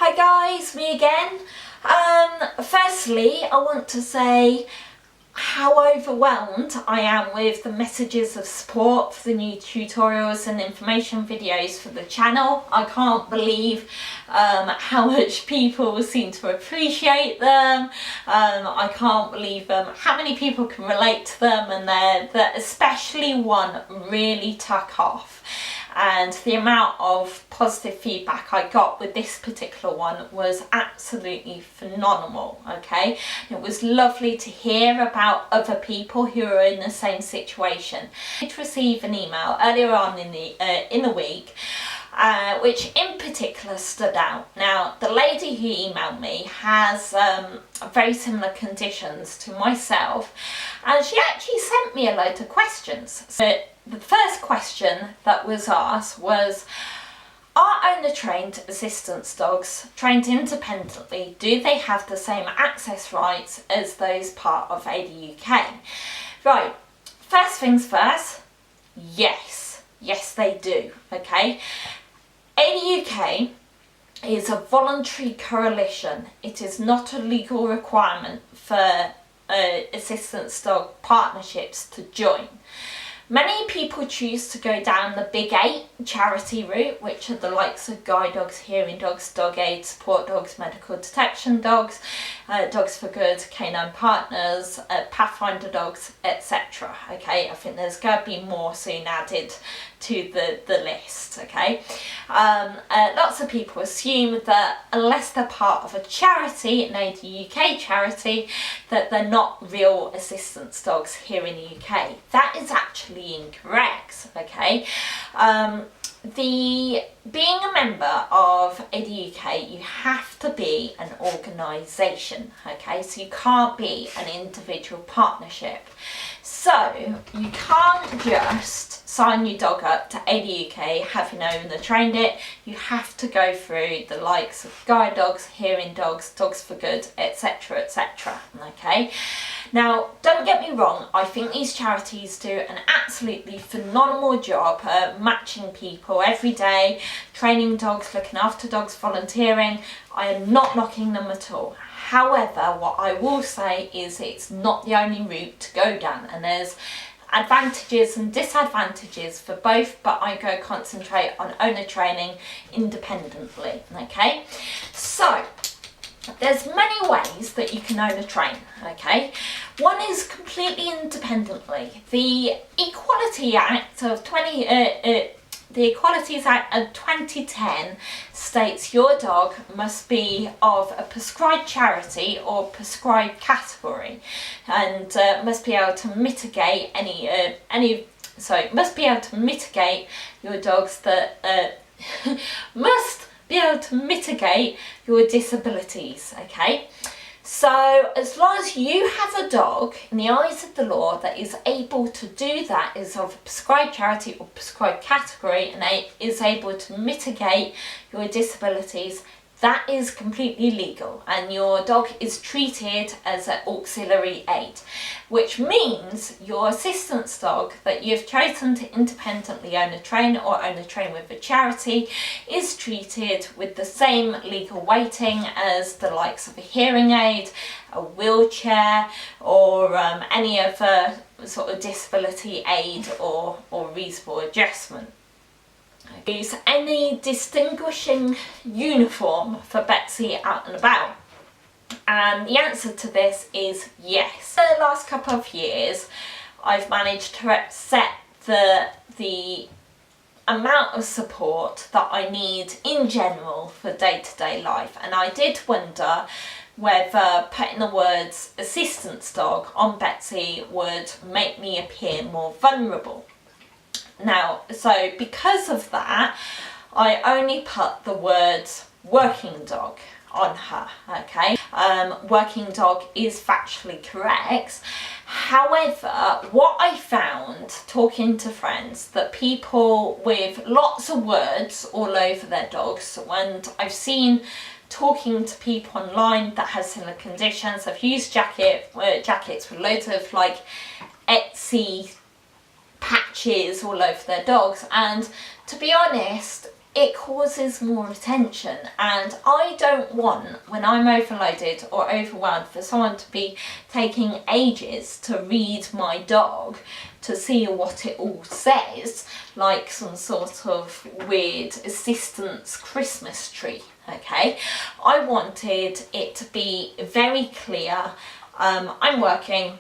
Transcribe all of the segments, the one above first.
Hi guys, me again. Firstly, I want to say how overwhelmed I am with the messages of support for the new tutorials and information videos for the channel. I can't believe how much people seem to appreciate them. I can't believe how many people can relate to them, and that especially one really took off. And the amount of positive feedback I got with this particular one was absolutely phenomenal. Okay, it was lovely to hear about other people who are in the same situation. I did receive an email earlier on in the week which in particular stood out. Now, the lady who emailed me has very similar conditions to myself, and she actually sent me a load of questions. So the first question that was asked was, are owner-trained assistance dogs trained independently? Do they have the same access rights as those part of ADUK? Right, first things first, yes they do, okay? ADUK is a voluntary coalition. It is not a legal requirement for assistance dog partnerships to join. Many people choose to go down the Big 8 charity route, which are the likes of guide dogs, hearing dogs, dog aid, support dogs, medical detection dogs, Dogs for Good, Canine Partners, Pathfinder dogs, etc. Okay, I think there's going to be more soon added to the list. Okay, lots of people assume that unless they're part of a charity, an ADUK charity, that they're not real assistance dogs here in the UK. That is actually incorrect. Okay, being a member of ADUK, you have to be an organisation. Okay, so you can't be an individual partnership. So you can't just sign your dog up to ADUK, have your owner trained it. You have to go through the likes of guide dogs, hearing dogs, Dogs for Good, etc, etc. Okay, now don't get me wrong, I think these charities do an absolutely phenomenal job matching people every day, training dogs, looking after dogs, volunteering. I am not knocking them at all. However, what I will say is it's not the only route to go down, and there's advantages and disadvantages for both, but I'm going to concentrate on owner training independently. Okay, so there's many ways that you can owner train. Okay, one is completely independently. The Equality Act of 2010 states your dog must be of a prescribed charity or prescribed category, and must be able to mitigate must be able to mitigate your dogs that must be able to mitigate your disabilities. Okay, so as long as you have a dog in the eyes of the law that is able to do that, is of a prescribed charity or prescribed category, and is able to mitigate your disabilities, that is completely legal, and your dog is treated as an auxiliary aid, which means your assistance dog that you've chosen to independently owner train or owner train with a charity is treated with the same legal weighting as the likes of a hearing aid, a wheelchair, or any other sort of disability aid or reasonable adjustment. Use any distinguishing uniform for Betsy out and about? And the answer to this is yes. For the last couple of years, I've managed to set the amount of support that I need in general for day-to-day life, and I did wonder whether putting the words assistance dog on Betsy would make me appear more vulnerable. Now, so because of that, I only put the words working dog on her. Okay, working dog is factually correct. However, what I found talking to friends, that people with lots of words all over their dogs, and I've seen talking to people online that have similar conditions, I've used jackets with loads of like Etsy patches all over their dogs, and to be honest, it causes more attention, and I don't want, when I'm overloaded or overwhelmed, for someone to be taking ages to read my dog to see what it all says, like some sort of weird assistance Christmas tree. Okay, I wanted it to be very clear. I'm working,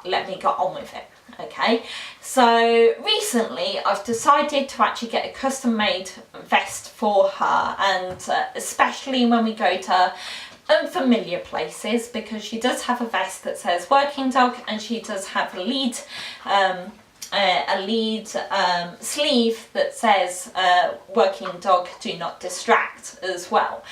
let me get on with it. Okay, so recently I've decided to actually get a custom made vest for her, and especially when we go to unfamiliar places, because she does have a vest that says working dog, and she does have a lead sleeve that says working dog, do not distract as well.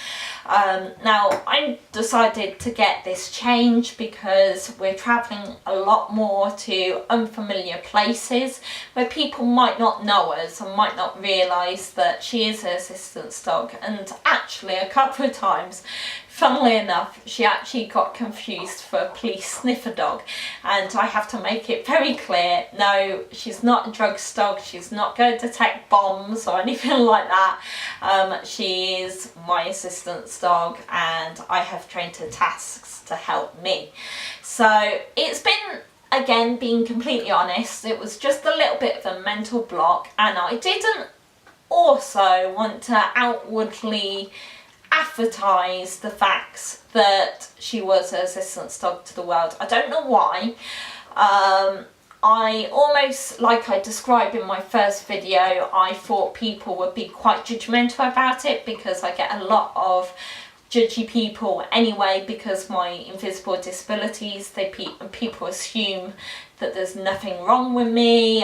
Now I decided to get this change because we're travelling a lot more to unfamiliar places where people might not know us and might not realise that she is an assistance dog. And actually a couple of times, funnily enough, she actually got confused for a police sniffer dog, and I have to make it very clear, no, she's not a drugs dog, she's not going to detect bombs or anything like that. She is my assistance dog, and I have trained her tasks to help me. So it's been, again, being completely honest, it was just a little bit of a mental block, and I didn't also want to outwardly advertise the facts that she was an assistance dog to the world. I don't know why. I almost, like I described in my first video, I thought people would be quite judgmental about it, because I get a lot of judgy people anyway because my invisible disabilities. People assume that there's nothing wrong with me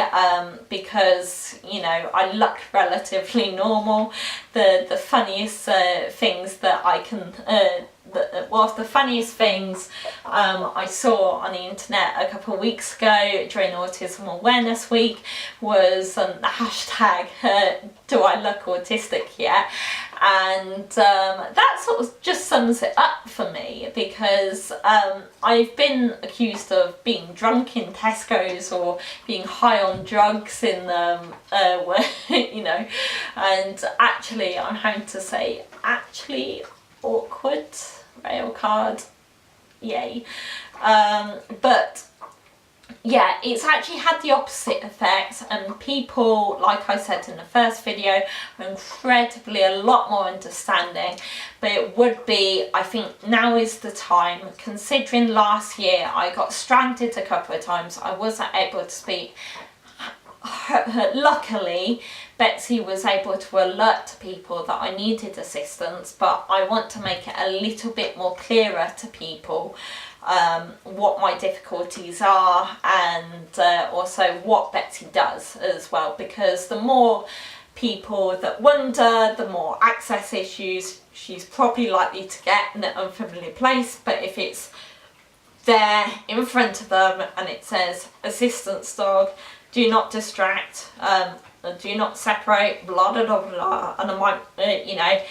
because, you know, I look relatively normal. The funniest things that I can one of the funniest things I saw on the internet a couple of weeks ago during Autism Awareness Week was the hashtag do I look autistic yet? And that sort of just sums it up for me, because I've been accused of being drunk in Tesco's or being high on drugs in you know, and actually I'm having to say actually awkward rail card, yay. But yeah, it's actually had the opposite effect, and people, like I said in the first video, are incredibly a lot more understanding. But it would be, I think now is the time, considering last year I got stranded a couple of times, I wasn't able to speak. Luckily, Betsy was able to alert to people that I needed assistance, but I want to make it a little bit more clearer to people what my difficulties are, and also what Betsy does as well, because the more people that wonder, the more access issues she's probably likely to get in an unfamiliar place. But if it's there in front of them and it says assistance dog, do not distract, do not separate, blah blah blah blah, and I might, you know,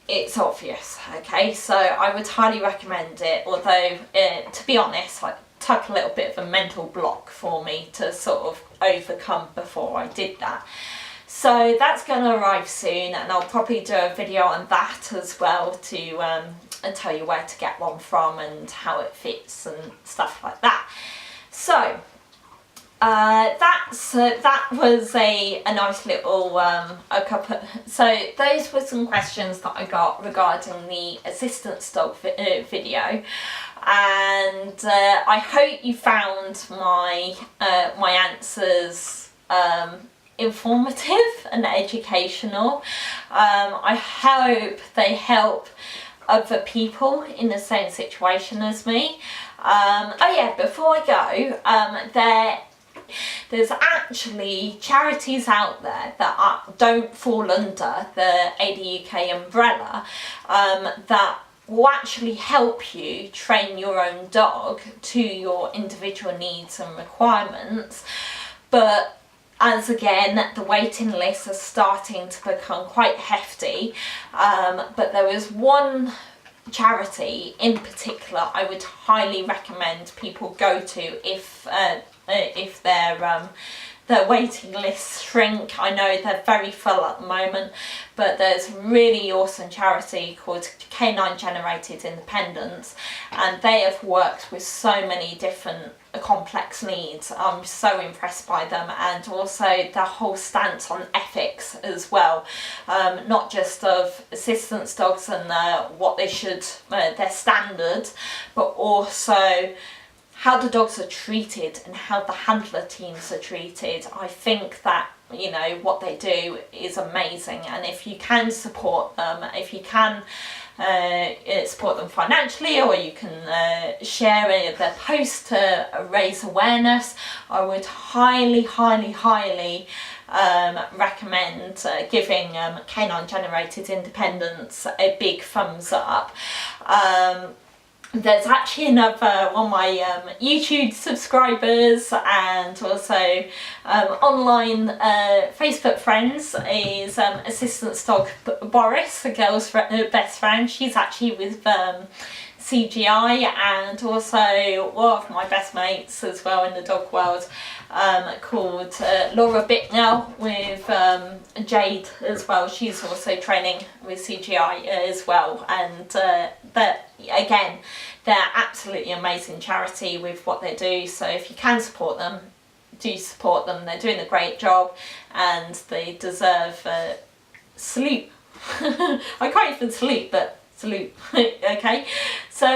it's obvious. Okay, so I would highly recommend it, although to be honest, it took a little bit of a mental block for me to sort of overcome before I did that. So that's going to arrive soon, and I'll probably do a video on that as well to and tell you where to get one from and how it fits and stuff like that. So that was a nice little a couple. So those were some questions that I got regarding the assistance dog video, and I hope you found my my answers informative and educational. I hope they help other people in the same situation as me. Oh yeah, before I go, there's actually charities out there that don't fall under the ADUK umbrella that will actually help you train your own dog to your individual needs and requirements. But as again, the waiting lists are starting to become quite hefty, but there is one charity in particular I would highly recommend people go to if they're their waiting lists shrink. I know they're very full at the moment, but there's a really awesome charity called Canine Generated Independence, and they have worked with so many different complex needs. I'm so impressed by them, and also their whole stance on ethics as well, not just of assistance dogs and what they should, their standards, but also how the dogs are treated and how the handler teams are treated. I think that, you know, what they do is amazing, and if you can support them, if you can support them financially, or you can share any of their posts to raise awareness, I would highly recommend giving Canine Generated Independence a big thumbs up. There's actually another one of my YouTube subscribers and also online Facebook friends is assistance dog Boris, the girl's best friend. She's actually with CGI, and also one of my best mates as well in the dog world, called Laura Bicknell with Jade as well. She's also training with CGI as well, and but again, they're absolutely amazing charity with what they do, so if you can support them, do support them. They're doing a great job and they deserve a salute. I can't even salute, but salute. Okay, so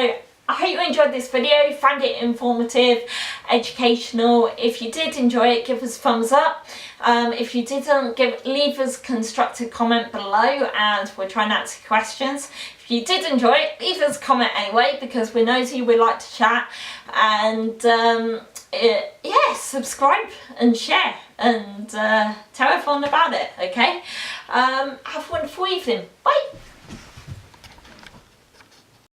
I hope you enjoyed this video, found it informative, educational. If you did enjoy it, give us a thumbs up. If you didn't, leave us a constructive comment below and we'll try and answer questions. If you did enjoy it, leave us a comment anyway, because we're nosy, we like to chat. And yeah, subscribe and share and tell everyone about it, okay? Have a wonderful evening. Bye!